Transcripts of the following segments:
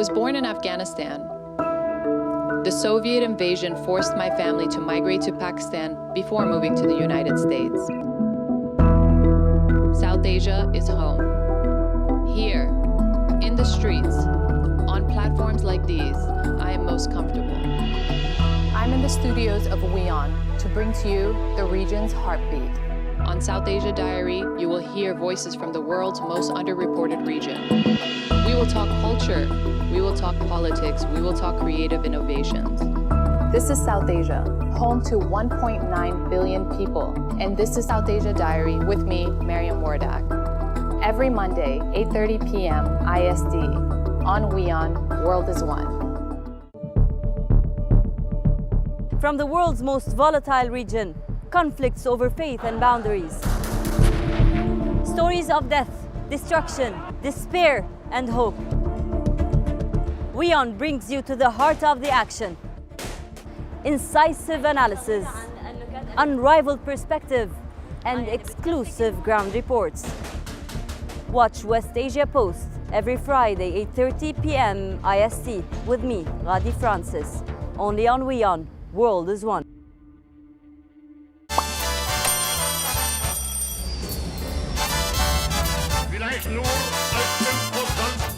was born in Afghanistan. The Soviet invasion forced my family to migrate to Pakistan before moving to the United States. South Asia is home. Here, in the streets, on platforms like these, I am most comfortable. I'm in the studios of WION to bring to you the region's heartbeat. On South Asia Diary, you will hear voices from the world's most underreported region. We will talk culture, we will talk politics, we will talk creative innovations. This is South Asia, home to 1.9 billion people. And this is South Asia Diary with me, Mariam Wardak. Every Monday, 8:30 p.m. IST, on WION, World is One. From the world's most volatile region, conflicts over faith and boundaries. Stories of death, destruction, despair, and hope. WION brings you to the heart of the action. Incisive analysis, unrivaled perspective, and exclusive ground reports. Watch West Asia Post every Friday, 8:30 p.m. IST with me, Radi Francis. Only on WION, World is One. Vielleicht nur als Imposant.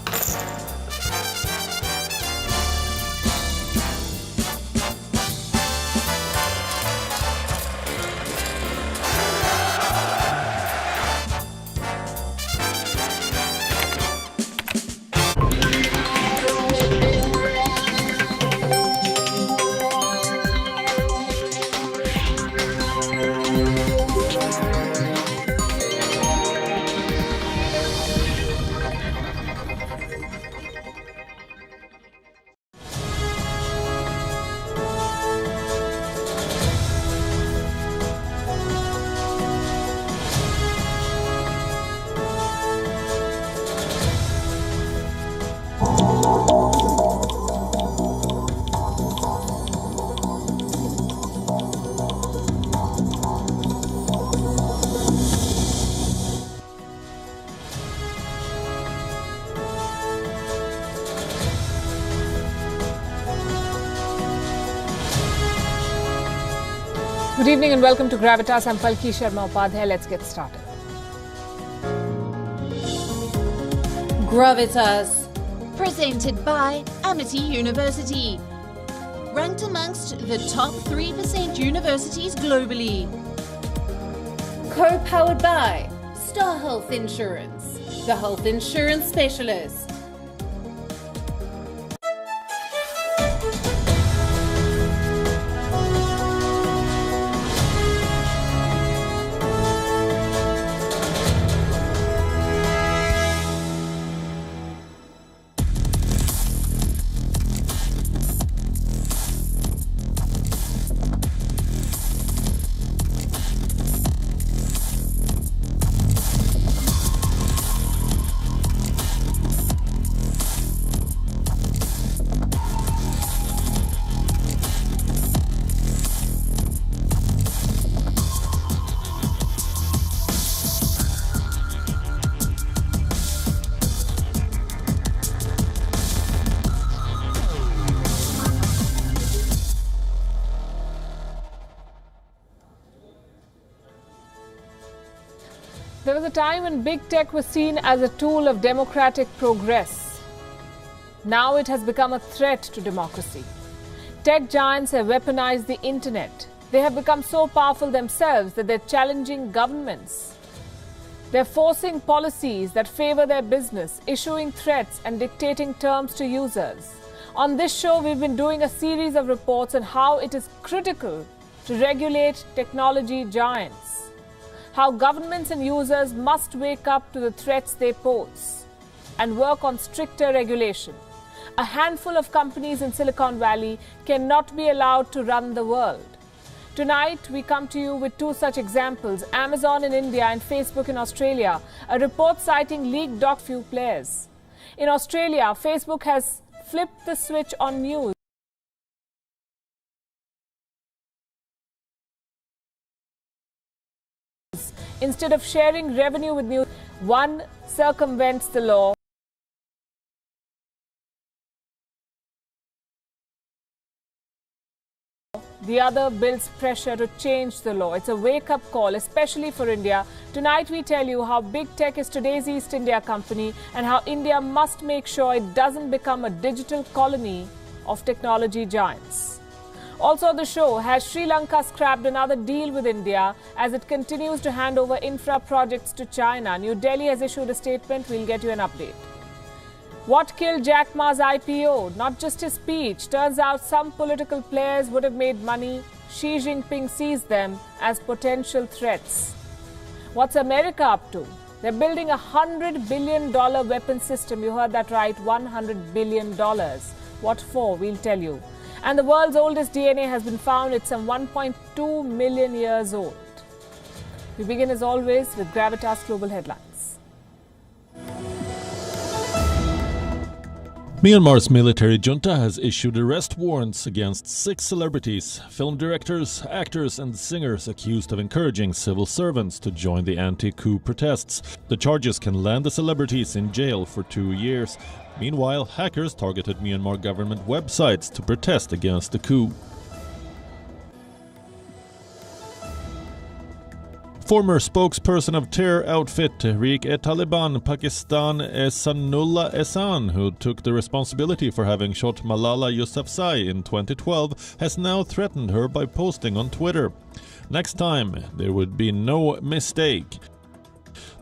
Good evening and welcome to Gravitas. I'm Palki Sharma Upadhyay. Let's get started. Gravitas, presented by Amity University, ranked amongst the top 3% universities globally. Co-powered by Star Health Insurance, the health insurance specialist. There was a time when big tech was seen as a tool of democratic progress. Now it has become a threat to democracy. Tech giants have weaponized the internet. They have become so powerful themselves that they're challenging governments. They're forcing policies that favor their business, issuing threats and dictating terms to users. On this show, we've been doing a series of reports on how it is critical to regulate technology giants. How governments and users must wake up to the threats they pose and work on stricter regulation. A handful of companies in Silicon Valley cannot be allowed to run the world. Tonight, we come to you with two such examples, Amazon in India and Facebook in Australia, a report citing leaked few players. In Australia, Facebook has flipped the switch on news. Instead of sharing revenue with news, one circumvents the law The other builds pressure to change the law. It's a wake-up call, especially for India. Tonight we tell you how big tech is today's East India Company and how India must make sure it doesn't become a digital colony of technology giants. Also on the show, has Sri Lanka scrapped another deal with India as it continues to hand over infra projects to China? New Delhi has issued a statement. We'll get you an update. What killed Jack Ma's IPO? Not just his speech. Turns out some political players would have made money. Xi Jinping sees them as potential threats. What's America up to? They're building a $100 billion weapon system. You heard that right, $100 billion. What for? We'll tell you. And the world's oldest DNA has been found. It's some 1.2 million years old. We begin as always with Gravitas Global Headlines. Myanmar's military junta has issued arrest warrants against 6 celebrities, film directors, actors and singers accused of encouraging civil servants to join the anti-coup protests. The charges can land the celebrities in jail for 2 years. Meanwhile, hackers targeted Myanmar government websites to protest against the coup. Former spokesperson of terror outfit Tehreek-e-Taliban Pakistan Ehsanullah Ehsan, who took the responsibility for having shot Malala Yousafzai in 2012, has now threatened her by posting on Twitter. Next time, there would be no mistake.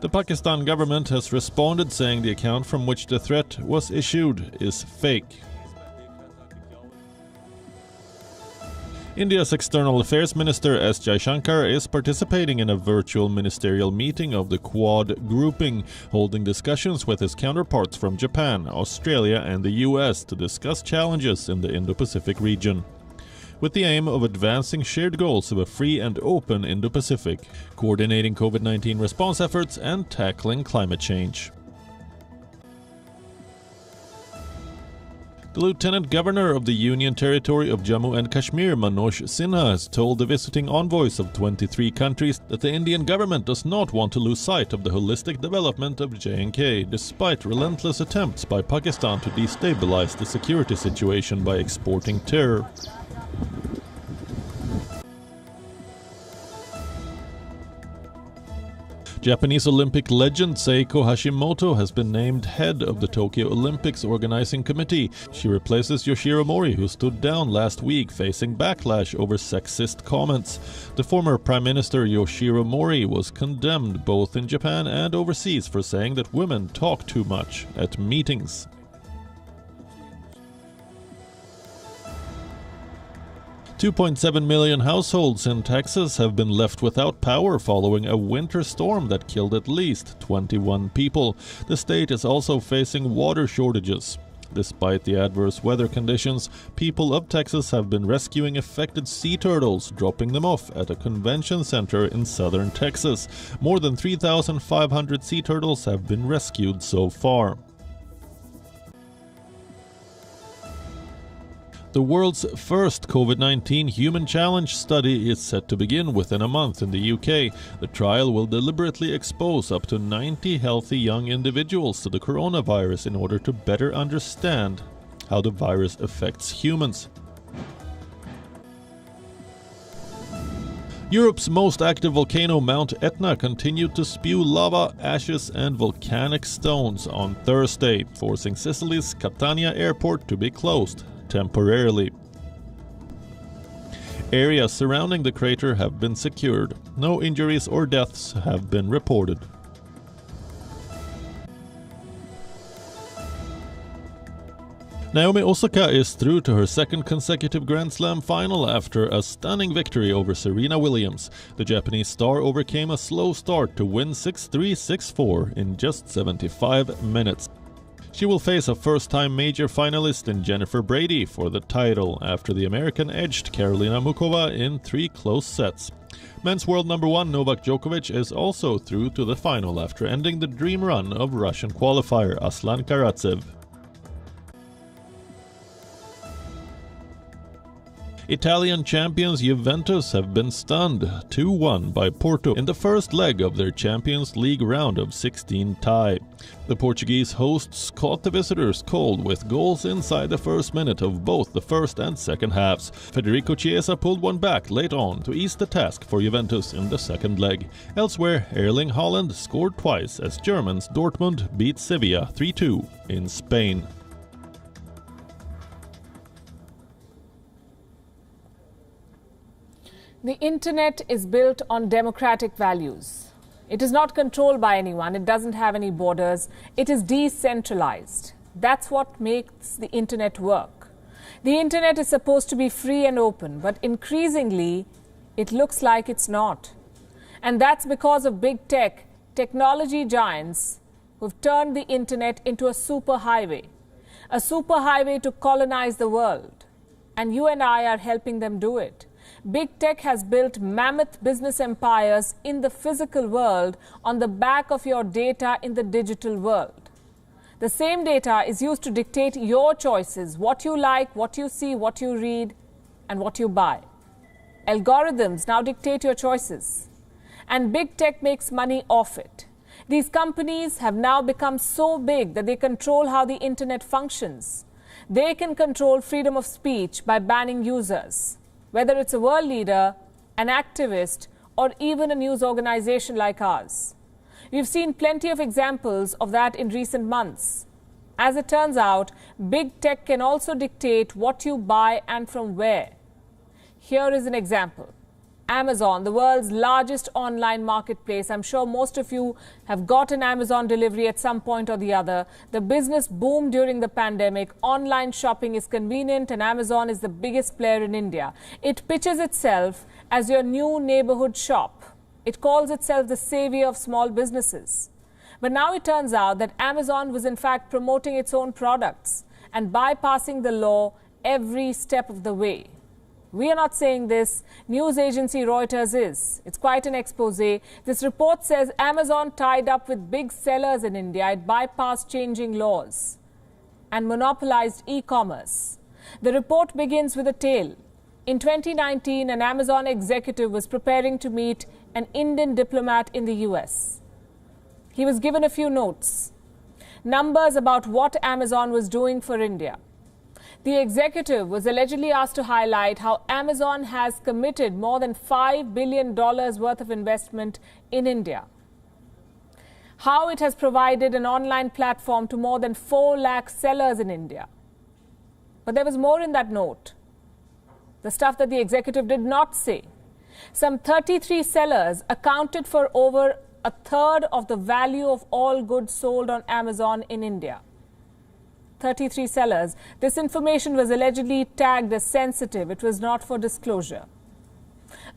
The Pakistan government has responded saying the account from which the threat was issued is fake. India's External Affairs Minister S. Jaishankar is participating in a virtual ministerial meeting of the Quad grouping, holding discussions with his counterparts from Japan, Australia and the US to discuss challenges in the Indo-Pacific region, with the aim of advancing shared goals of a free and open Indo-Pacific, coordinating COVID-19 response efforts and tackling climate change. The Lieutenant Governor of the Union Territory of Jammu and Kashmir, Manoj Sinha, has told the visiting envoys of 23 countries that the Indian government does not want to lose sight of the holistic development of J&K, despite relentless attempts by Pakistan to destabilize the security situation by exporting terror. Japanese Olympic legend Seiko Hashimoto has been named head of the Tokyo Olympics organizing committee. She replaces Yoshiro Mori, who stood down last week facing backlash over sexist comments. The former Prime Minister Yoshiro Mori was condemned both in Japan and overseas for saying that women talk too much at meetings. $2.7 million households in Texas have been left without power following a winter storm that killed at least 21 people. The state is also facing water shortages. Despite the adverse weather conditions, people of Texas have been rescuing affected sea turtles, dropping them off at a convention center in southern Texas. More than 3,500 sea turtles have been rescued so far. The world's first COVID-19 human challenge study is set to begin within a month in the UK. The trial will deliberately expose up to 90 healthy young individuals to the coronavirus in order to better understand how the virus affects humans. Europe's most active volcano, Mount Etna, continued to spew lava, ashes and volcanic stones on Thursday, forcing Sicily's Catania airport to be closed temporarily. Areas surrounding the crater have been secured. No injuries or deaths have been reported. Naomi Osaka is through to her second consecutive Grand Slam final after a stunning victory over Serena Williams. The Japanese star overcame a slow start to win 6-3, 6-4 in just 75 minutes. She will face a first-time major finalist in Jennifer Brady for the title after the American edged Karolina Muchova in 3 close sets. Men's world number 1 Novak Djokovic is also through to the final after ending the dream run of Russian qualifier Aslan Karatsev. Italian champions Juventus have been stunned 2-1 by Porto in the first leg of their Champions League round of 16 tie. The Portuguese hosts caught the visitors cold with goals inside the first minute of both the first and second halves. Federico Chiesa pulled one back late on to ease the task for Juventus in the second leg. Elsewhere, Erling Haaland scored twice as Germans Dortmund beat Sevilla 3-2 in Spain. The internet is built on democratic values. It is not controlled by anyone. It doesn't have any borders. It is decentralized. That's what makes the internet work. The internet is supposed to be free and open, but increasingly, it looks like it's not. And that's because of big tech, technology giants who've turned the internet into a superhighway to colonize the world. And you and I are helping them do it. Big tech has built mammoth business empires in the physical world on the back of your data in the digital world. The same data is used to dictate your choices, what you like, what you see, what you read, and what you buy. Algorithms now dictate your choices, and big tech makes money off it. These companies have now become so big that they control how the internet functions. They can control freedom of speech by banning users, whether it's a world leader, an activist, or even a news organization like ours. We've seen plenty of examples of that in recent months. As it turns out, big tech can also dictate what you buy and from where. Here is an example. Amazon, the world's largest online marketplace. I'm sure most of you have got an Amazon delivery at some point or the other. The business boomed during the pandemic. Online shopping is convenient and Amazon is the biggest player in India. It pitches itself as your new neighborhood shop. It calls itself the savior of small businesses. But now it turns out that Amazon was in fact promoting its own products and bypassing the law every step of the way. We are not saying this. News agency Reuters is. It's quite an expose. This report says Amazon tied up with big sellers in India. It bypassed changing laws and monopolized e-commerce. The report begins with a tale. In 2019, an Amazon executive was preparing to meet an Indian diplomat in the US. He was given a few notes, numbers about what Amazon was doing for India. The executive was allegedly asked to highlight how Amazon has committed more than $5 billion worth of investment in India, how it has provided an online platform to more than 4 lakh sellers in India. But there was more in that note, the stuff that the executive did not say. Some 33 sellers accounted for over a third of the value of all goods sold on Amazon in India. 33 sellers. This information was allegedly tagged as sensitive. It was not for disclosure.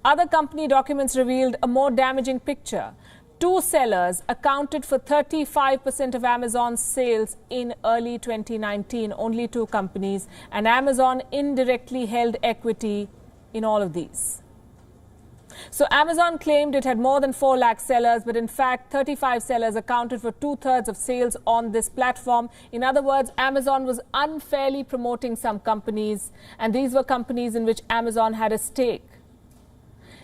Other company documents revealed a more damaging picture. 2 sellers accounted for 35% of Amazon's sales in early 2019. Only 2 companies, and Amazon indirectly held equity in all of these. So Amazon claimed it had more than 4 lakh sellers, but in fact 35 sellers accounted for 2/3 of sales on this platform. In other words, Amazon was unfairly promoting some companies, and these were companies in which Amazon had a stake.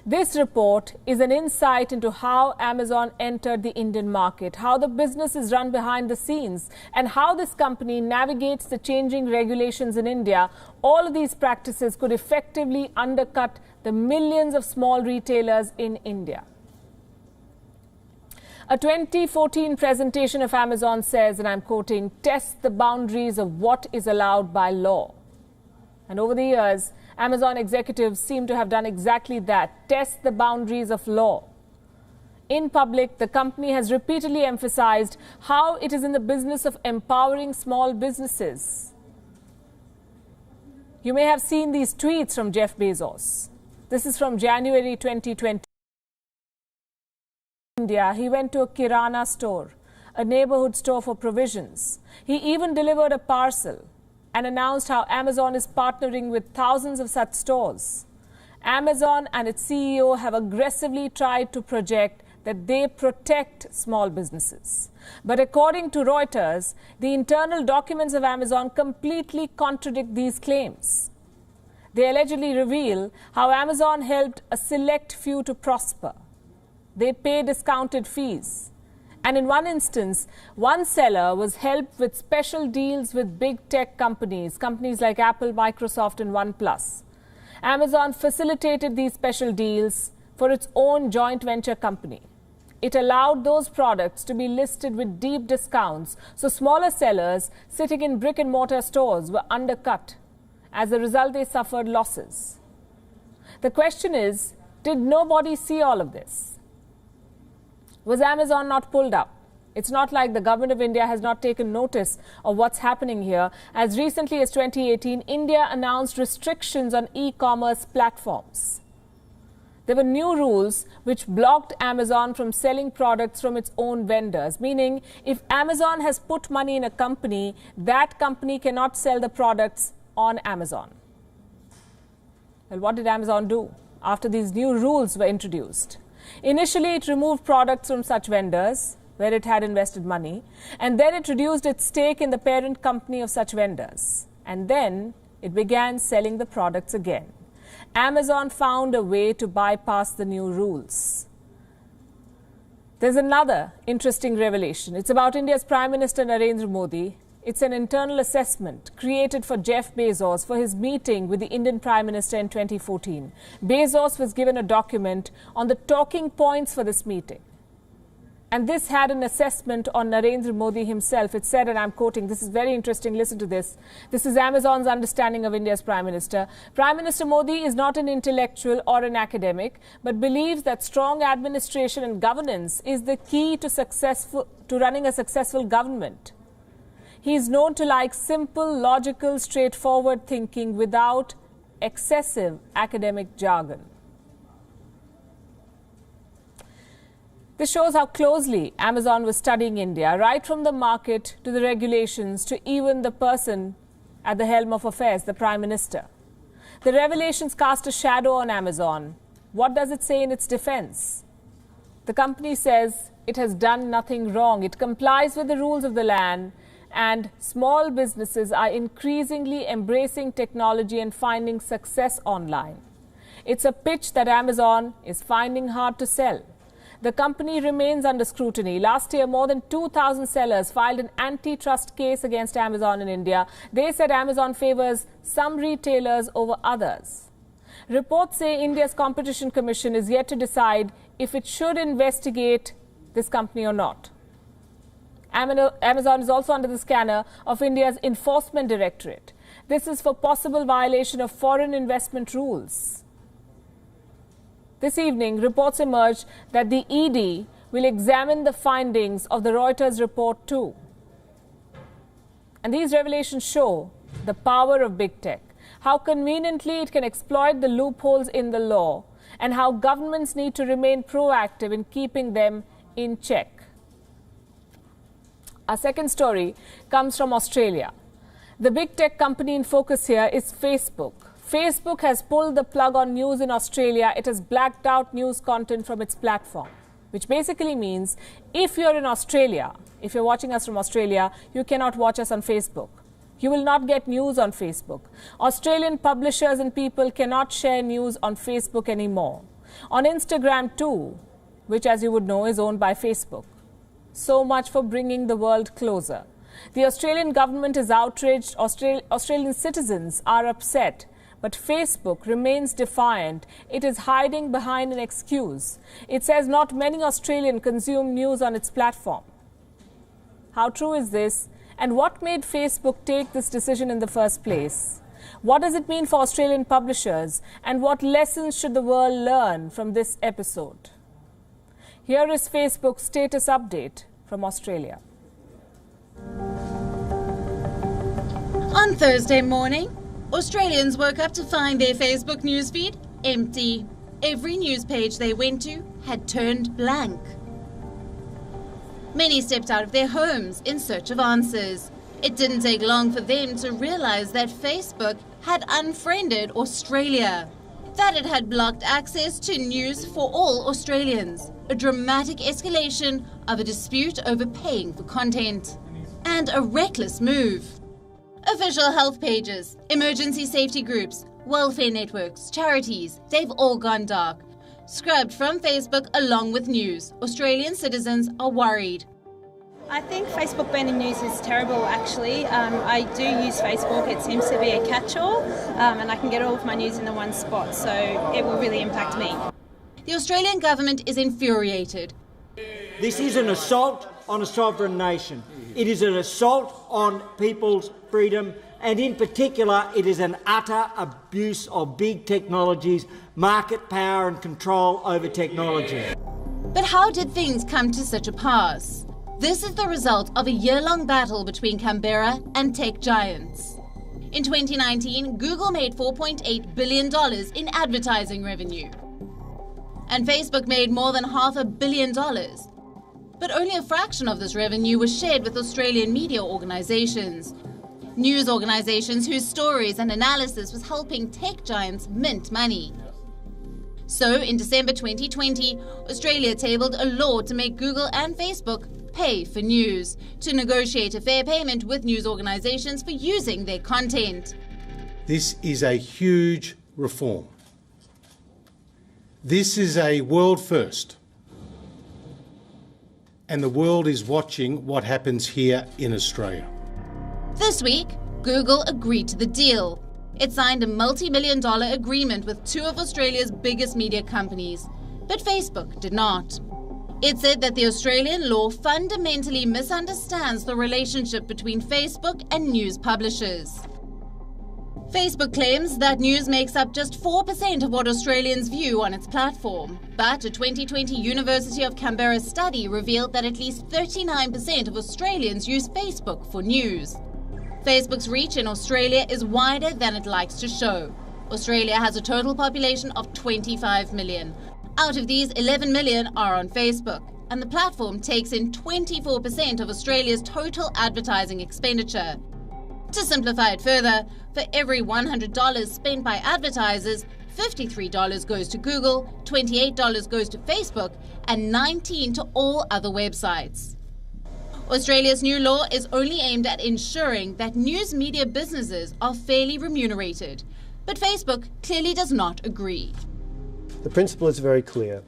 This report is an insight into how Amazon entered the Indian market, how the business is run behind the scenes, and how this company navigates the changing regulations in India. All of these practices could effectively undercut the millions of small retailers in India. A 2014 presentation of Amazon says, and I'm quoting, "Test the boundaries of what is allowed by law." And over the years, Amazon executives seem to have done exactly that, test the boundaries of law. In public, the company has repeatedly emphasized how it is in the business of empowering small businesses. You may have seen these tweets from Jeff Bezos. This is from January 2020. In India, he went to a Kirana store, a neighborhood store for provisions. He even delivered a parcel and announced how Amazon is partnering with thousands of such stores. Amazon and its CEO have aggressively tried to project that they protect small businesses. But according to Reuters, the internal documents of Amazon completely contradict these claims. They allegedly reveal how Amazon helped a select few to prosper. They pay discounted fees. And in one instance, one seller was helped with special deals with big tech companies like Apple, Microsoft, and OnePlus. Amazon facilitated these special deals for its own joint venture company. It allowed those products to be listed with deep discounts, so smaller sellers sitting in brick-and-mortar stores were undercut. As a result, they suffered losses. The question is, did nobody see all of this? Was Amazon not pulled up? It's not like the government of India has not taken notice of what's happening here. As recently as 2018, India announced restrictions on e-commerce platforms. There were new rules which blocked Amazon from selling products from its own vendors, meaning if Amazon has put money in a company, that company cannot sell the products on Amazon. Well, what did Amazon do after these new rules were introduced? Initially, it removed products from such vendors where it had invested money, and then it reduced its stake in the parent company of such vendors. And then it began selling the products again. Amazon found a way to bypass the new rules. There's another interesting revelation. It's about India's Prime Minister Narendra Modi. It's an internal assessment created for Jeff Bezos for his meeting with the Indian Prime Minister in 2014. Bezos was given a document on the talking points for this meeting. And this had an assessment on Narendra Modi himself. It said, and I'm quoting, this is very interesting, listen to this. This is Amazon's understanding of India's Prime Minister. Prime Minister Modi is not an intellectual or an academic, but believes that strong administration and governance is the key to running a successful government. He is known to like simple, logical, straightforward thinking without excessive academic jargon. This shows how closely Amazon was studying India, right from the market to the regulations to even the person at the helm of affairs, the Prime Minister. The revelations cast a shadow on Amazon. What does it say in its defense? The company says it has done nothing wrong. It complies with the rules of the land, and small businesses are increasingly embracing technology and finding success online. It's a pitch that Amazon is finding hard to sell. The company remains under scrutiny. Last year, more than 2,000 sellers filed an antitrust case against Amazon in India. They said Amazon favors some retailers over others. Reports say India's Competition Commission is yet to decide if it should investigate this company or not. Amazon is also under the scanner of India's Enforcement Directorate. This is for possible violation of foreign investment rules. This evening, reports emerged that the ED will examine the findings of the Reuters report too. And these revelations show the power of big tech, how conveniently it can exploit the loopholes in the law, and how governments need to remain proactive in keeping them in check. Our second story comes from Australia. The big tech company in focus here is Facebook. Facebook has pulled the plug on news in Australia. It has blacked out news content from its platform, which basically means if you're in Australia, if you're watching us from Australia, you cannot watch us on Facebook. You will not get news on Facebook. Australian publishers and people cannot share news on Facebook anymore. On Instagram too, which as you would know is owned by Facebook. So much for bringing the world closer. The Australian government is outraged. Australian citizens are upset. But Facebook remains defiant. It is hiding behind an excuse. It says not many Australians consume news on its platform. How true is this? And what made Facebook take this decision in the first place? What does it mean for Australian publishers? And what lessons should the world learn from this episode? Here is Facebook's status update from Australia. On Thursday morning, Australians woke up to find their Facebook newsfeed empty. Every news page they went to had turned blank. Many stepped out of their homes in search of answers. It didn't take long for them to realise that Facebook had unfriended Australia, that it had blocked access to news for all Australians, a dramatic escalation of a dispute over paying for content, and a reckless move. Official health pages, emergency safety groups, welfare networks, charities, they've all gone dark. Scrubbed from Facebook along with news. Australian citizens are worried. I think Facebook banning news is terrible, actually. I do use Facebook. It seems to be a catch-all, and I can get all of my news in the one spot, so it will really impact me. The Australian government is infuriated. This is an assault on a sovereign nation. It is an assault on people's freedom, and in particular, it is an utter abuse of big technologies, market power and control over technology. But how did things come to such a pass? This is the result of a year-long battle between Canberra and tech giants. In 2019, Google made $4.8 billion in advertising revenue. And Facebook made more than $500 million. But only a fraction of this revenue was shared with Australian media organisations. News organisations whose stories and analysis was helping tech giants mint money. So, in December 2020, Australia tabled a law to make Google and Facebook pay for news, to negotiate a fair payment with news organisations for using their content. This is a huge reform. This is a world first. And the world is watching what happens here in Australia. This week, Google agreed to the deal. It signed a multi-million-dollar agreement with two of Australia's biggest media companies, but Facebook did not. It said that the Australian law fundamentally misunderstands the relationship between Facebook and news publishers. Facebook claims that news makes up just 4% of what Australians view on its platform. But a 2020 University of Canberra study revealed that at least 39% of Australians use Facebook for news. Facebook's reach in Australia is wider than it likes to show. Australia has a total population of 25 million. Out of these, 11 million are on Facebook, and the platform takes in 24% of Australia's total advertising expenditure. To simplify it further, for every $100 spent by advertisers, $53 goes to Google, $28 goes to Facebook, and $19 to all other websites. Australia's new law is only aimed at ensuring that news media businesses are fairly remunerated, but Facebook clearly does not agree. The principle is very clear.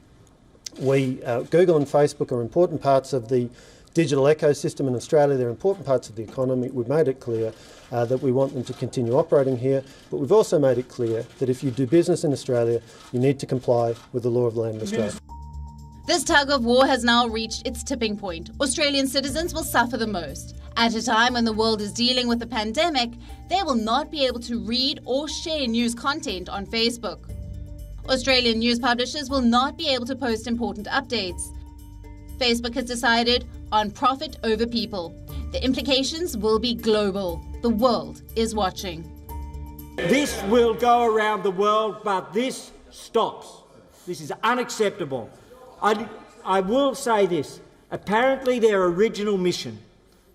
Google and Facebook are important parts of the digital ecosystem in Australia. They're important parts of the economy. We've made it clear that we want them to continue operating here, but we've also made it clear that if you do business in Australia, you need to comply with the law of the land in Australia. This tug of war has now reached its tipping point. Australian citizens will suffer the most. At a time when the world is dealing with the pandemic, they will not be able to read or share news content on Facebook. Australian news publishers will not be able to post important updates. Facebook has decided on profit over people. The implications will be global. The world is watching. This will go around the world, but this stops. This is unacceptable. I will say this. Apparently their original mission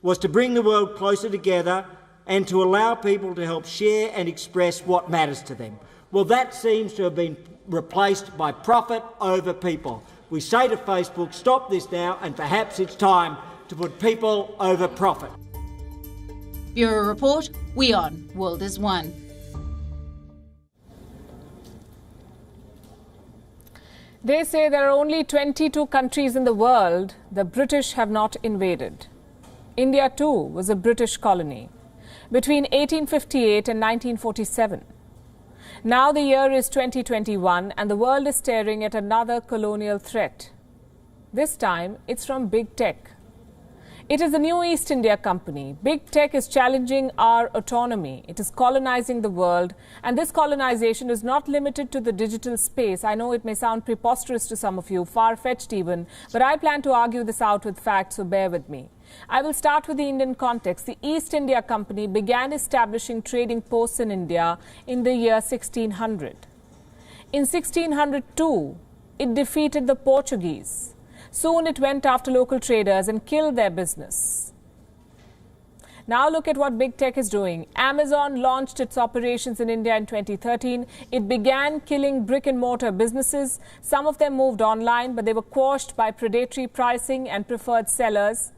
was to bring the world closer together and to allow people to help share and express what matters to them. Well, that seems to have been replaced by profit over people. We say to Facebook, stop this now, and perhaps it's time to put people over profit. Bureau Report, WION, World is One. They say there are only 22 countries in the world the British have not invaded. India too was a British colony between 1858 and 1947. Now the year is 2021 and the world is staring at another colonial threat. This time it's from big tech. It is the new East India Company. Big tech is challenging our autonomy. It is colonizing the world, and this colonization is not limited to the digital space. I know it may sound preposterous to some of you, far-fetched even, but I plan to argue this out with facts, so bear with me. I will start with the Indian context. The East India Company began establishing trading posts in India in the year 1600. In 1602, it defeated the Portuguese. Soon it went after local traders and killed their business. Now look at what big tech is doing. Amazon launched its operations in India in 2013. It began killing brick and mortar businesses. Some of them moved online, but they were quashed by predatory pricing and preferred sellers.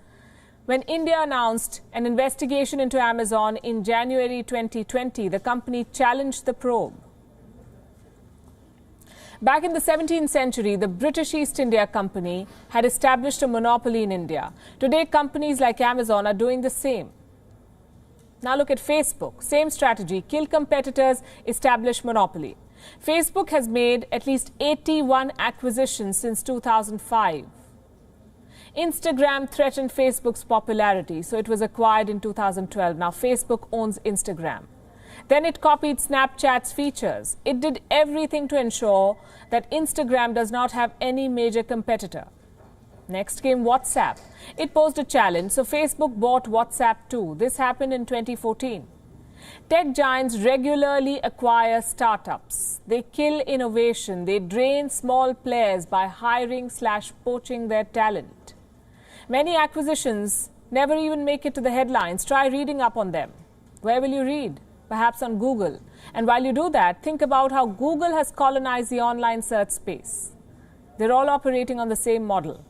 When India announced an investigation into Amazon in January 2020, the company challenged the probe. Back in the 17th century, the British East India Company had established a monopoly in India. Today, companies like Amazon are doing the same. Now look at Facebook. Same strategy, kill competitors, establish monopoly. Facebook has made at least 81 acquisitions since 2005. Instagram threatened Facebook's popularity, so it was acquired in 2012. Now Facebook owns Instagram. Then it copied Snapchat's features. It did everything to ensure that Instagram does not have any major competitor. Next came WhatsApp. It posed a challenge, so Facebook bought WhatsApp too. This happened in 2014. Tech giants regularly acquire startups. They kill innovation. They drain small players by hiring/poaching their talent. Many acquisitions never even make it to the headlines. Try reading up on them. Where will you read? Perhaps on Google. And while you do that, think about how Google has colonized the online search space. They're all operating on the same model.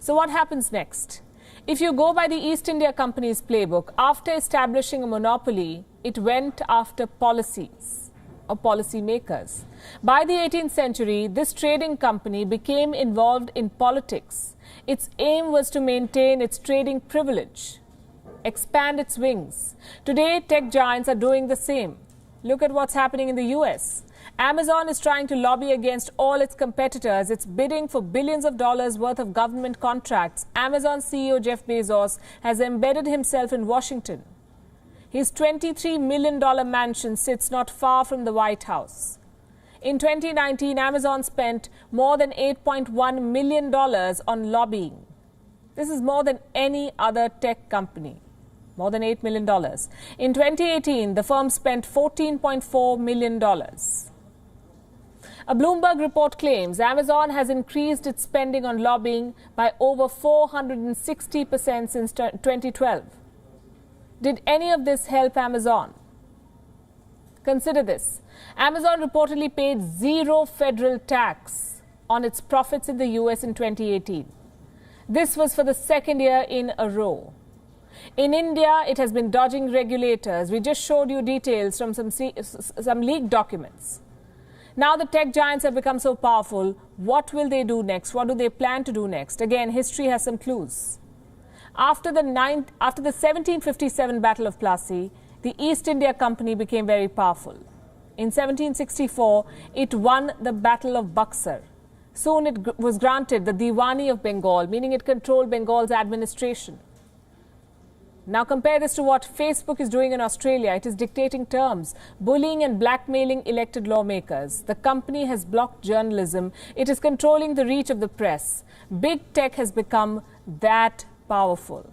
So what happens next? If you go by the East India Company's playbook, after establishing a monopoly, it went after policies or policymakers. By the 18th century, this trading company became involved in politics. Its aim was to maintain its trading privilege, expand its wings. Today, tech giants are doing the same. Look at what's happening in the US. Amazon is trying to lobby against all its competitors. It's bidding for billions of dollars worth of government contracts. Amazon CEO Jeff Bezos has embedded himself in Washington. His $23 million mansion sits not far from the White House. In 2019, Amazon spent more than $8.1 million on lobbying. This is more than any other tech company. More than $8 million. In 2018, the firm spent $14.4 million. A Bloomberg report claims Amazon has increased its spending on lobbying by over 460% since 2012. Did any of this help Amazon? Consider this. Amazon reportedly paid zero federal tax on its profits in the US in 2018. This was for the second year in a row. In India, it has been dodging regulators. We just showed you details from some leaked documents. Now the tech giants have become so powerful. What will they do next? What do they plan to do next? Again, history has some clues. After the 1757 Battle of Plassey, the East India Company became very powerful. In 1764, it won the Battle of Buxar. Soon it was granted the Diwani of Bengal, meaning it controlled Bengal's administration. Now compare this to what Facebook is doing in Australia. It is dictating terms, bullying and blackmailing elected lawmakers. The company has blocked journalism. It is controlling the reach of the press. Big tech has become that powerful.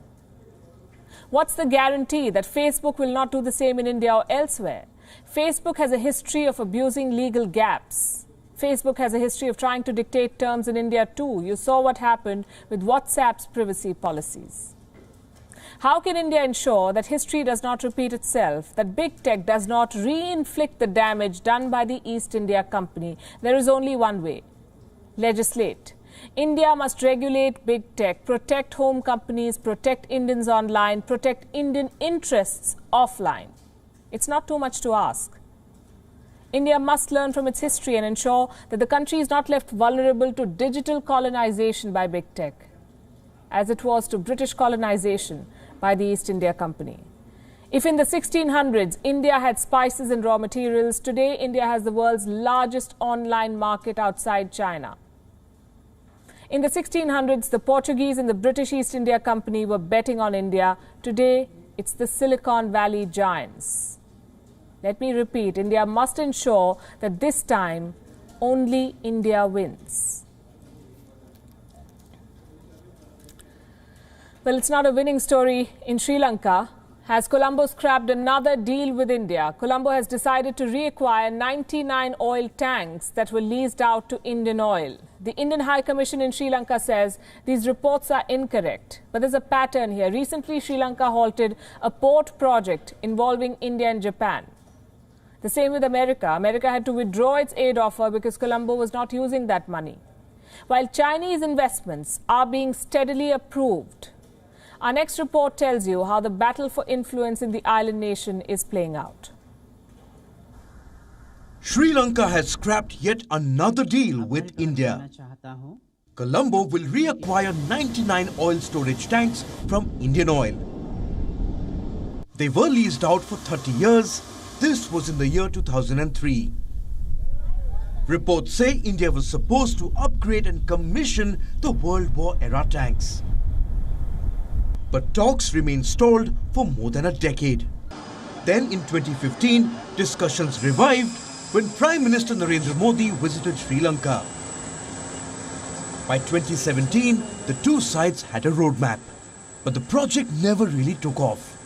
What's the guarantee that Facebook will not do the same in India or elsewhere? Facebook has a history of abusing legal gaps. Facebook has a history of trying to dictate terms in India too. You saw what happened with WhatsApp's privacy policies. How can India ensure that history does not repeat itself, that big tech does not re-inflict the damage done by the East India Company? There is only one way: legislate. India must regulate big tech, protect home companies, protect Indians online, protect Indian interests offline. It's not too much to ask. India must learn from its history and ensure that the country is not left vulnerable to digital colonization by big tech, as it was to British colonization by the East India Company. If in the 1600s India had spices and raw materials, today India has the world's largest online market outside China. In the 1600s, the Portuguese and the British East India Company were betting on India. Today, it's the Silicon Valley giants. Let me repeat, India must ensure that this time only India wins. Well, it's not a winning story in Sri Lanka. Has Colombo scrapped another deal with India? Colombo has decided to reacquire 99 oil tanks that were leased out to Indian Oil. The Indian High Commission in Sri Lanka says these reports are incorrect. But there's a pattern here. Recently, Sri Lanka halted a port project involving India and Japan. The same with America. America had to withdraw its aid offer because Colombo was not using that money. While Chinese investments are being steadily approved, Our next report tells you how the battle for influence in the island nation is playing out. Sri Lanka has scrapped yet another deal with India. Colombo will reacquire 99 oil storage tanks from Indian Oil. They were leased out for 30 years. This was in the year 2003. Reports say India was supposed to upgrade and commission the World War era tanks. But talks remained stalled for more than a decade. Then in 2015, discussions revived when Prime Minister Narendra Modi visited Sri Lanka. By 2017, the two sides had a roadmap, but the project never really took off.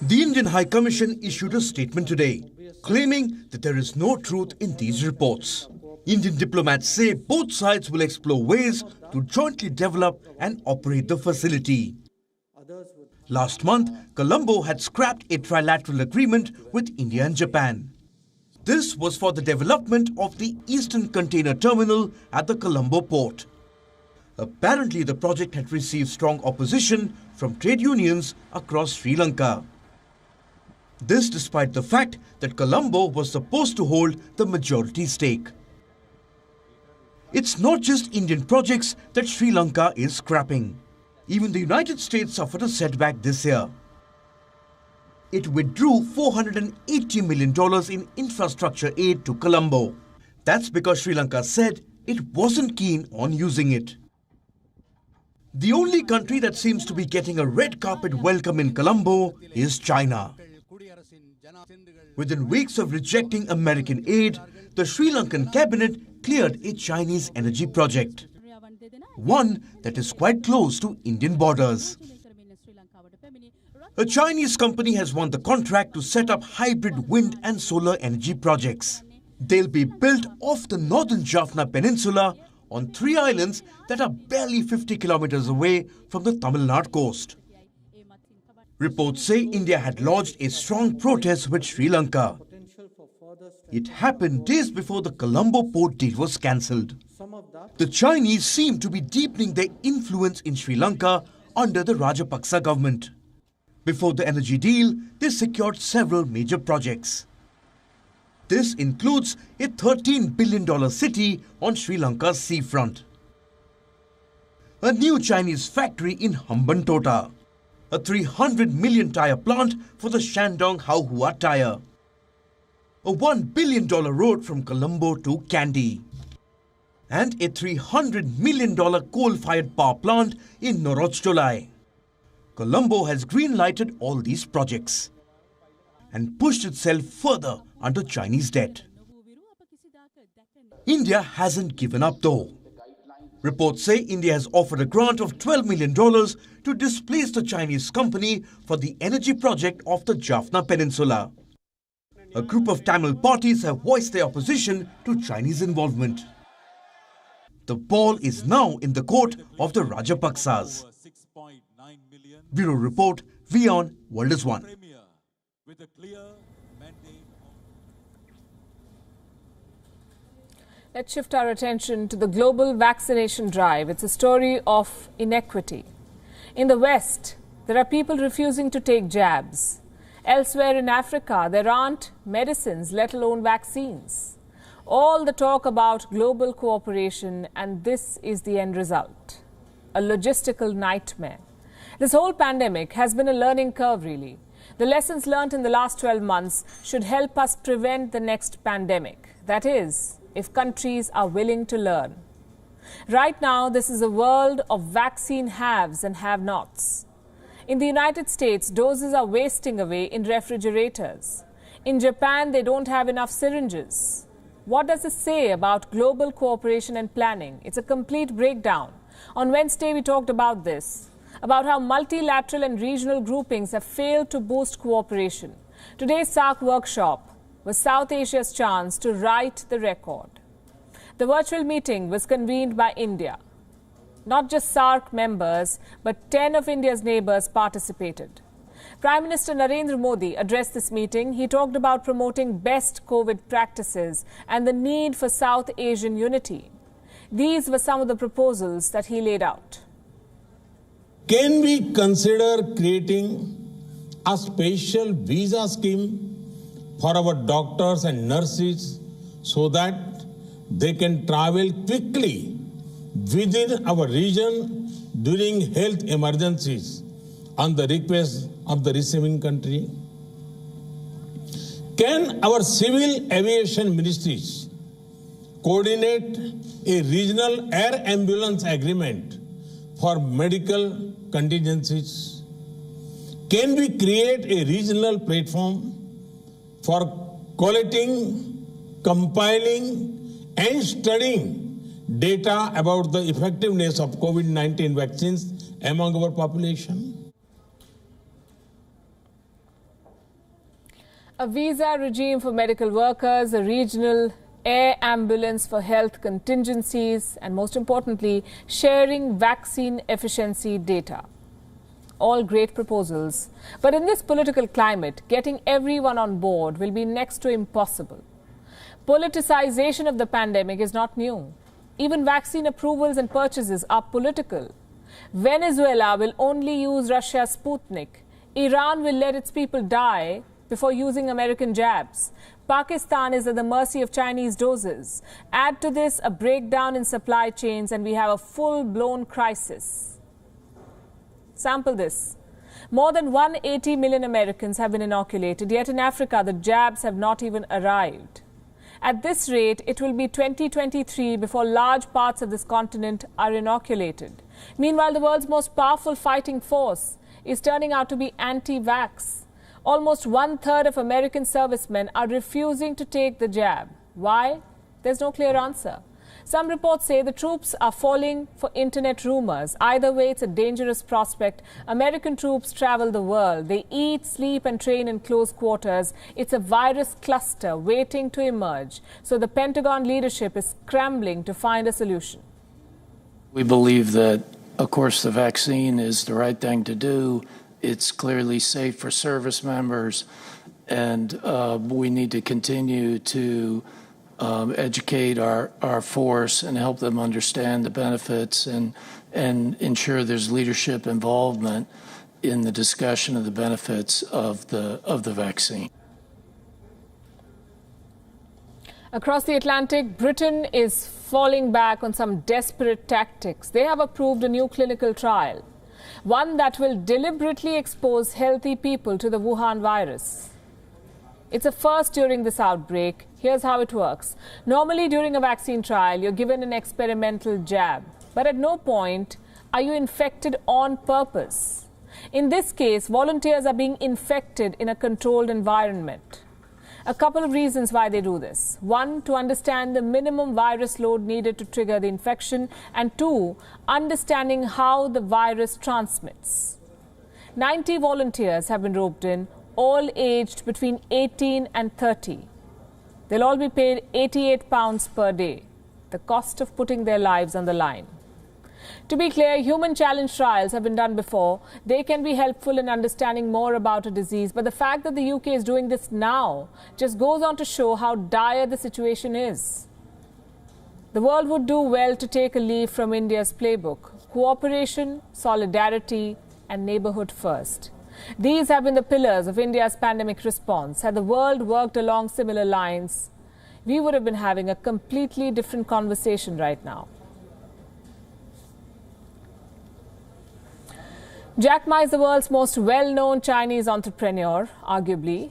The Indian High Commission issued a statement today, claiming that there is no truth in these reports. Indian diplomats say both sides will explore ways to jointly develop and operate the facility. Last month, Colombo had scrapped a trilateral agreement with India and Japan. This was for the development of the Eastern Container Terminal at the Colombo port. Apparently, the project had received strong opposition from trade unions across Sri Lanka. This despite the fact that Colombo was supposed to hold the majority stake. It's not just Indian projects that Sri Lanka is scrapping. Even the United States suffered a setback this year. It withdrew $480 million in infrastructure aid to Colombo. That's because Sri Lanka said it wasn't keen on using it. The only country that seems to be getting a red carpet welcome in Colombo is China. Within weeks of rejecting American aid, the Sri Lankan cabinet cleared a Chinese energy project. One that is quite close to Indian borders. A Chinese company has won the contract to set up hybrid wind and solar energy projects. They'll be built off the northern Jaffna Peninsula on 3 islands that are barely 50 kilometers away from the Tamil Nadu coast. Reports say India had lodged a strong protest with Sri Lanka. It happened days before the Colombo port deal was cancelled. The Chinese seem to be deepening their influence in Sri Lanka under the Rajapaksa government. Before the energy deal, they secured several major projects. This includes a $13 billion city on Sri Lanka's seafront, a new Chinese factory in Hambantota, a 300 million tyre plant for the Shandong Haohua tyre, a $1 billion road from Colombo to Kandy, and a $300 million coal-fired power plant in Norocholai. Colombo has green-lighted all these projects and pushed itself further under Chinese debt. India hasn't given up though. Reports say India has offered a grant of $12 million to displace the Chinese company for the energy project off the Jaffna Peninsula. A group of Tamil parties have voiced their opposition to Chinese involvement. The ball is now in the court of the Rajapaksas. Bureau Report, WION World is One. Let's shift our attention to the global vaccination drive. It's a story of inequity. In the West, there are people refusing to take jabs. Elsewhere in Africa, there aren't medicines, let alone vaccines. All the talk about global cooperation, and this is the end result. A logistical nightmare. This whole pandemic has been a learning curve, really. The lessons learned in the last 12 months should help us prevent the next pandemic. That is, if countries are willing to learn. Right now, this is a world of vaccine haves and have-nots. In the United States, doses are wasting away in refrigerators. In Japan, they don't have enough syringes. What does this say about global cooperation and planning? It's a complete breakdown. On Wednesday, we talked about this, about how multilateral and regional groupings have failed to boost cooperation. Today's SAARC workshop was South Asia's chance to write the record. The virtual meeting was convened by India. Not just SAARC members, but 10 of India's neighbours participated. Prime Minister Narendra Modi addressed this meeting. He talked about promoting best COVID practices and the need for South Asian unity. These were some of the proposals that he laid out. Can we consider creating a special visa scheme for our doctors and nurses so that they can travel quickly within our region during health emergencies on the request of the receiving country? Can our civil aviation ministries coordinate a regional air ambulance agreement for medical contingencies? Can we create a regional platform for collating, compiling, and studying data about the effectiveness of COVID-19 vaccines among our population? A visa regime for medical workers, a regional air ambulance for health contingencies, and most importantly, sharing vaccine efficiency data. All great proposals. But in this political climate, getting everyone on board will be next to impossible. Politicization of the pandemic is not new. Even vaccine approvals and purchases are political. Venezuela will only use Russia's Sputnik. Iran will let its people die before using American jabs. Pakistan is at the mercy of Chinese doses. Add to this a breakdown in supply chains and we have a full-blown crisis. Sample this. More than 180 million Americans have been inoculated, yet in Africa the jabs have not even arrived. At this rate, it will be 2023 before large parts of this continent are inoculated. Meanwhile, the world's most powerful fighting force is turning out to be anti-vax. Almost 1/3 of American servicemen are refusing to take the jab. Why? There's no clear answer. Some reports say the troops are falling for internet rumors. Either way, it's a dangerous prospect. American troops travel the world. They eat, sleep and train in close quarters. It's a virus cluster waiting to emerge. So the Pentagon leadership is scrambling to find a solution. We believe that, of course, the vaccine is the right thing to do. It's clearly safe for service members, and we need to continue to educate our force and help them understand the benefits and ensure there's leadership involvement in the discussion of the benefits of the vaccine. Across the Atlantic, Britain is falling back on some desperate tactics. They have approved a new clinical trial, one that will deliberately expose healthy people to the Wuhan virus. It's a first during this outbreak. Here's how it works. Normally, during a vaccine trial, you're given an experimental jab, but at no point are you infected on purpose. In this case, volunteers are being infected in a controlled environment. A couple of reasons why they do this. One, to understand the minimum virus load needed to trigger the infection, and two, understanding how the virus transmits. 90 volunteers have been roped in, all aged between 18 and 30. They'll all be paid £88 per day, the cost of putting their lives on the line. To be clear, human challenge trials have been done before. They can be helpful in understanding more about a disease, but the fact that the UK is doing this now just goes on to show how dire the situation is. The world would do well to take a leaf from India's playbook: cooperation, solidarity, and neighbourhood first. These have been the pillars of India's pandemic response. Had the world worked along similar lines, we would have been having a completely different conversation right now. Jack Ma is the world's most well-known Chinese entrepreneur, arguably,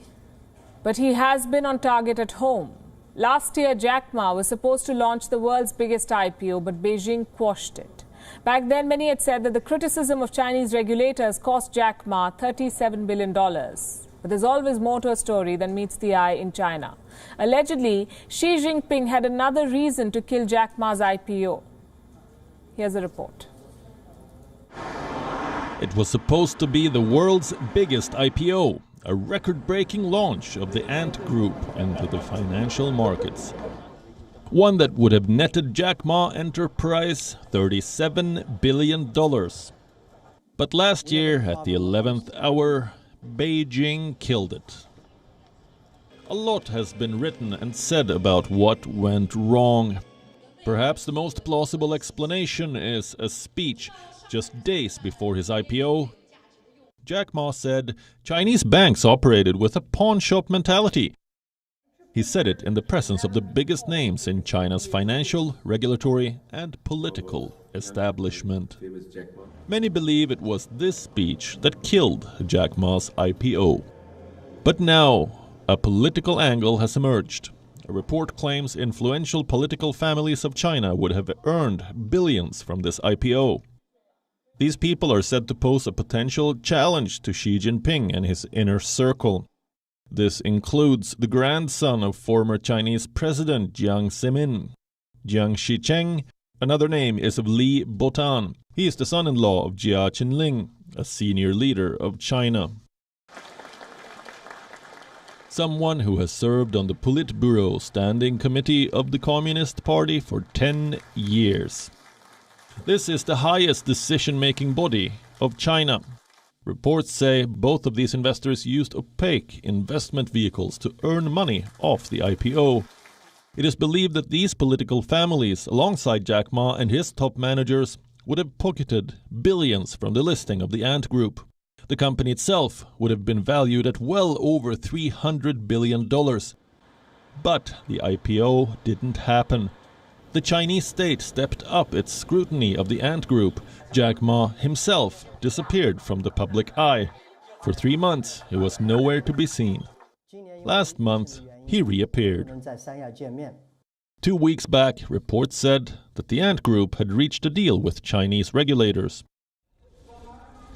but he has been on target at home. Last year, Jack Ma was supposed to launch the world's biggest IPO, but Beijing quashed it. Back then, many had said that the criticism of Chinese regulators cost Jack Ma $37 billion. But there's always more to a story than meets the eye in China. Allegedly, Xi Jinping had another reason to kill Jack Ma's IPO. Here's a report. It was supposed to be the world's biggest IPO, a record-breaking launch of the Ant Group into the financial markets. One that would have netted Jack Ma Enterprise $37 billion. But last year, at the 11th hour, Beijing killed it. A lot has been written and said about what went wrong. Perhaps the most plausible explanation is a speech just days before his IPO, Jack Ma said Chinese banks operated with a pawn shop mentality. He said it in the presence of the biggest names in China's financial, regulatory, and political establishment. Many believe it was this speech that killed Jack Ma's IPO. But now, a political angle has emerged. A report claims influential political families of China would have earned billions from this IPO. These people are said to pose a potential challenge to Xi Jinping and his inner circle. This includes the grandson of former Chinese President Jiang Zemin, Jiang Shicheng. Another name is of Li Botan. He is the son-in-law of Jia Qinling, a senior leader of China. Someone who has served on the Politburo Standing Committee of the Communist Party for 10 years. This is the highest decision-making body of China. Reports say both of these investors used opaque investment vehicles to earn money off the IPO. It is believed that these political families, alongside Jack Ma and his top managers, would have pocketed billions from the listing of the Ant Group. The company itself would have been valued at well over $300 billion. But the IPO didn't happen. The Chinese state stepped up its scrutiny of the Ant Group. Jack Ma himself disappeared from the public eye. For 3 months, he was nowhere to be seen. Last month, he reappeared. 2 weeks back, reports said that the Ant Group had reached a deal with Chinese regulators.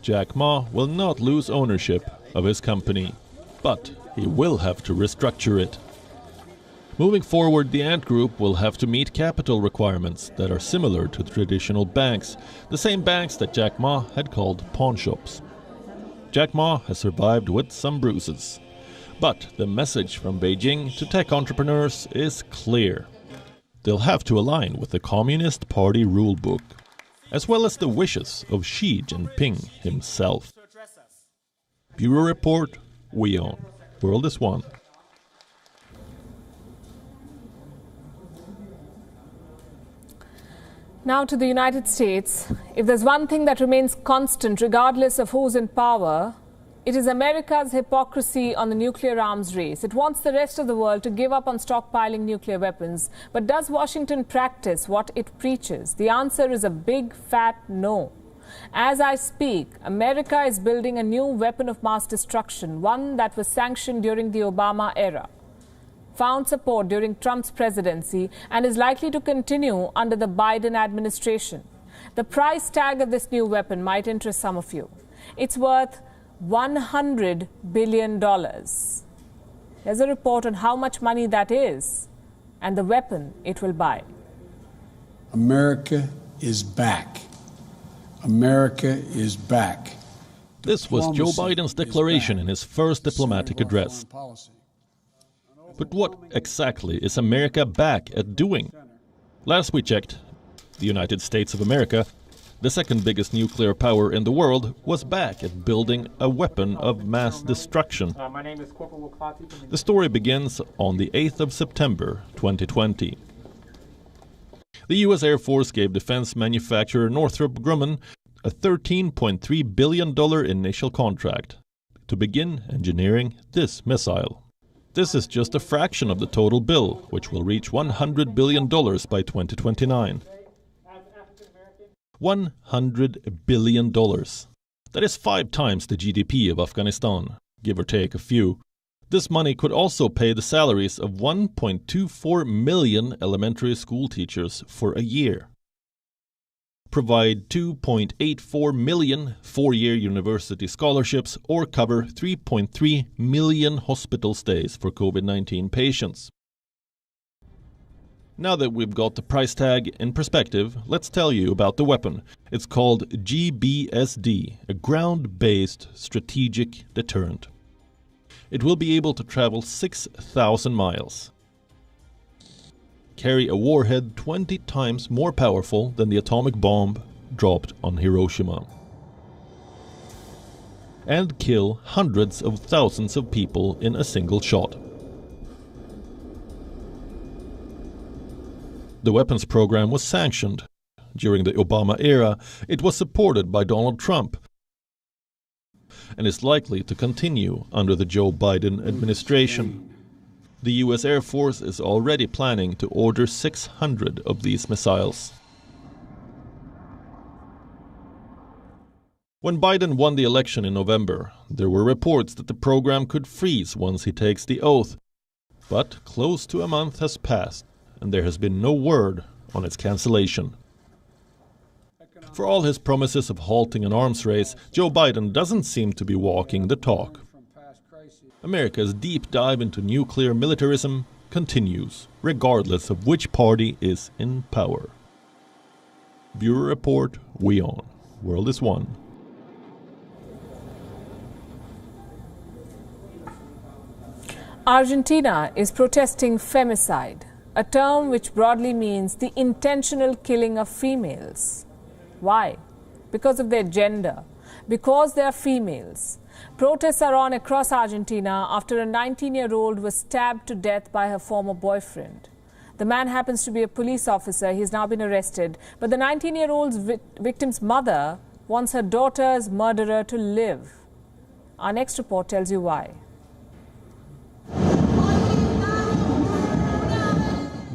Jack Ma will not lose ownership of his company, but he will have to restructure it. Moving forward, the Ant Group will have to meet capital requirements that are similar to traditional banks, the same banks that Jack Ma had called pawnshops. Jack Ma has survived with some bruises. But the message from Beijing to tech entrepreneurs is clear. They'll have to align with the Communist Party rulebook, as well as the wishes of Xi Jinping himself. Bureau Report, WION. World is One. Now to the United States. If there's one thing that remains constant regardless of who's in power, it is America's hypocrisy on the nuclear arms race. It wants the rest of the world to give up on stockpiling nuclear weapons. But does Washington practice what it preaches? The answer is a big fat no. As I speak, America is building a new weapon of mass destruction, one that was sanctioned during the Obama era, found support during Trump's presidency, and is likely to continue under the Biden administration. The price tag of this new weapon might interest some of you. It's worth $100 billion. There's a report on how much money that is and the weapon it will buy. America is back. America is back. This was Joe Biden's declaration in his first diplomatic address. But what exactly is America back at doing? Last we checked, the United States of America, the second biggest nuclear power in the world, was back at building a weapon of mass destruction. The story begins on the 8th of September 2020. The US Air Force gave defense manufacturer Northrop Grumman a $13.3 billion initial contract to begin engineering this missile. This is just a fraction of the total bill, which will reach $100 billion by 2029. $100 billion. That is 5 times the GDP of Afghanistan, give or take a few. This money could also pay the salaries of 1.24 million elementary school teachers for a year, provide 2.84 million 4-year university scholarships, or cover 3.3 million hospital stays for COVID-19 patients. Now that we've got the price tag in perspective, let's tell you about the weapon. It's called GBSD, a ground-based strategic deterrent. It will be able to travel 6,000 miles, carry a warhead 20 times more powerful than the atomic bomb dropped on Hiroshima, and kill hundreds of thousands of people in a single shot. The weapons program was sanctioned during the Obama era, it was supported by Donald Trump and is likely to continue under the Joe Biden administration. The US Air Force is already planning to order 600 of these missiles. When Biden won the election in November, there were reports that the program could freeze once he takes the oath. But close to a month has passed, and there has been no word on its cancellation. For all his promises of halting an arms race, Joe Biden doesn't seem to be walking the talk. America's deep dive into nuclear militarism continues, regardless of which party is in power. Bureau Report, WION. World is One. Argentina is protesting femicide, a term which broadly means the intentional killing of females. Why? Because of their gender, because they are females. Protests are on across Argentina after a 19-year-old was stabbed to death by her former boyfriend. The man happens to be a police officer. He's now been arrested. But the 19-year-old's victim's mother wants her daughter's murderer to live. Our next report tells you why.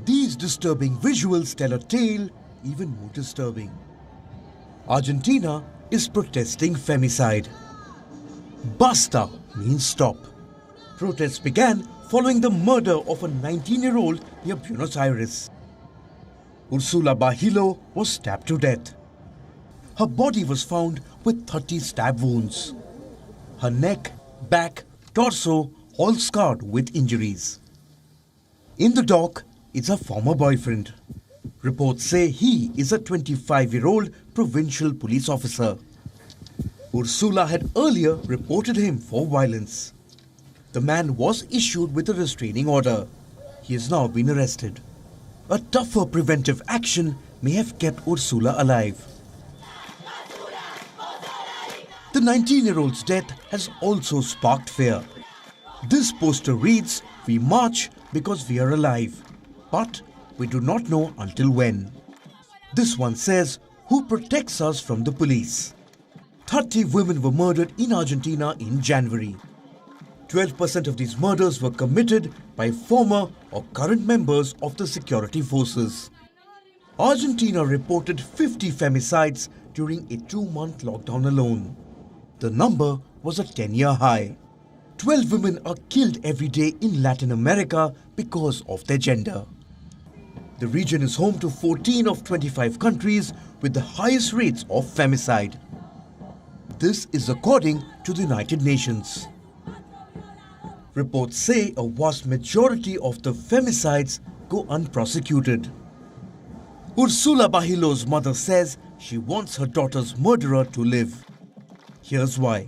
These disturbing visuals tell a tale even more disturbing. Argentina is protesting femicide. Basta means stop. Protests began following the murder of a 19-year-old near Buenos Aires. Ursula Bajilo was stabbed to death. Her body was found with 30 stab wounds. Her neck, back, torso all scarred with injuries. In the dock is her former boyfriend. Reports say he is a 25-year-old provincial police officer. Ursula had earlier reported him for violence. The man was issued with a restraining order. He has now been arrested. A tougher preventive action may have kept Ursula alive. The 19-year-old's death has also sparked fear. This poster reads, "We march because we are alive, but we do not know until when." This one says, "Who protects us from the police?" 30 women were murdered in Argentina in January. 12% of these murders were committed by former or current members of the security forces. Argentina reported 50 femicides during a 2-month lockdown alone. The number was a 10-year high. 12 women are killed every day in Latin America because of their gender. The region is home to 14 of 25 countries with the highest rates of femicide. This is according to the United Nations. Reports say a vast majority of the femicides go unprosecuted. Ursula Bajilo's mother says she wants her daughter's murderer to live. Here's why.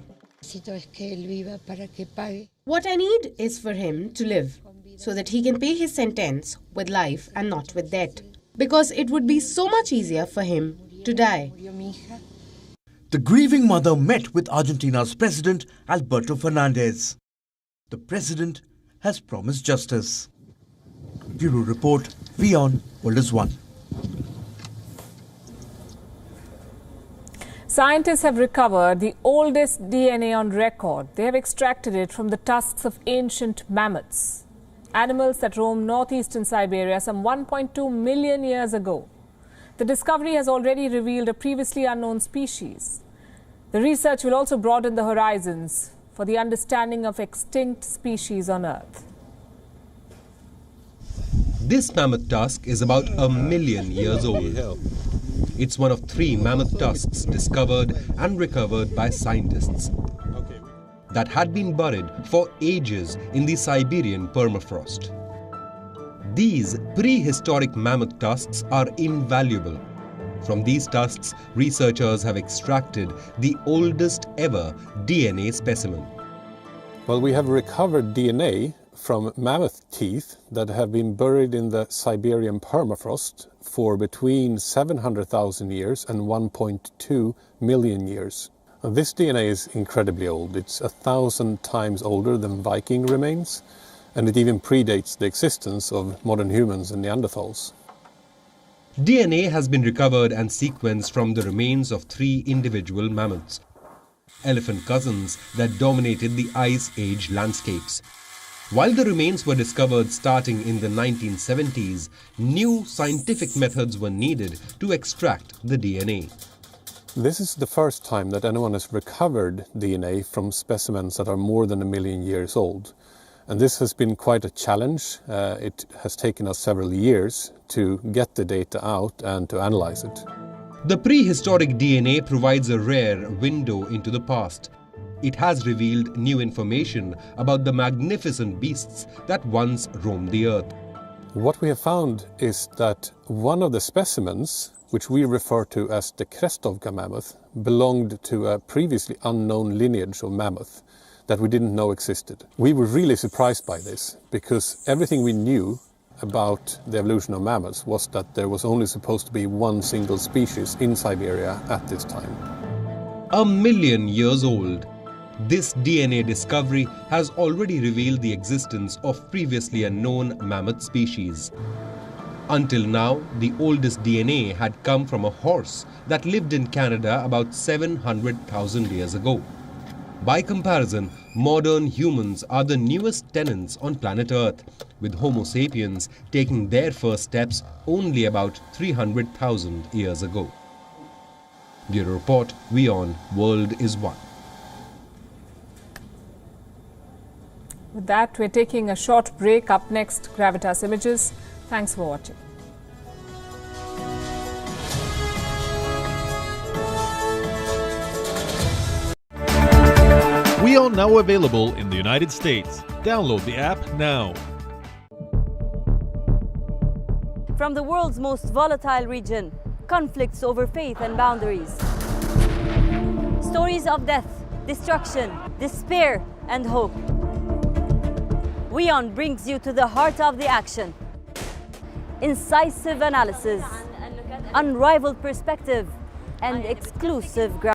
What I need is for him to live, so that he can pay his sentence with life and not with death. Because it would be so much easier for him to die. The grieving mother met with Argentina's president, Alberto Fernandez. The president has promised justice. Bureau Report, WION, World is One. Scientists have recovered the oldest DNA on record. They have extracted it from the tusks of ancient mammoths, animals that roamed northeastern Siberia some 1.2 million years ago. The discovery has already revealed a previously unknown species. The research will also broaden the horizons for the understanding of extinct species on Earth. This mammoth tusk is about 1 million years old. It's one of 3 mammoth tusks discovered and recovered by scientists that had been buried for ages in the Siberian permafrost. These prehistoric mammoth tusks are invaluable. From these tusks, researchers have extracted the oldest ever DNA specimen. Well, we have recovered DNA from mammoth teeth that have been buried in the Siberian permafrost for between 700,000 years and 1.2 million years. This DNA is incredibly old. It's 1,000 times older than Viking remains, and it even predates the existence of modern humans and Neanderthals. DNA has been recovered and sequenced from the remains of 3 individual mammoths, elephant cousins that dominated the Ice Age landscapes. While the remains were discovered starting in the 1970s, new scientific methods were needed to extract the DNA. This is the first time that anyone has recovered DNA from specimens that are more than 1 million years old. And this has been quite a challenge. It has taken us several years to get the data out and to analyze it. The prehistoric DNA provides a rare window into the past. It has revealed new information about the magnificent beasts that once roamed the earth. What we have found is that one of the specimens, which we refer to as the Krestovka mammoth, belonged to a previously unknown lineage of mammoth that we didn't know existed. We were really surprised by this because everything we knew about the evolution of mammoths was that there was only supposed to be one single species in Siberia at this time. 1 million years old. This DNA discovery has already revealed the existence of previously unknown mammoth species. Until now, the oldest DNA had come from a horse that lived in Canada about 700,000 years ago. By comparison, modern humans are the newest tenants on planet Earth, with Homo sapiens taking their first steps only about 300,000 years ago. Bureau Report, WION World is One. With that, we're taking a short break. Up next, Gravitas Images. Thanks for watching. WION now available in the United States. Download the app now. From the world's most volatile region, conflicts over faith and boundaries. Stories of death, destruction, despair, and hope. WION brings you to the heart of the action. Incisive analysis, unrivaled perspective, and exclusive ground.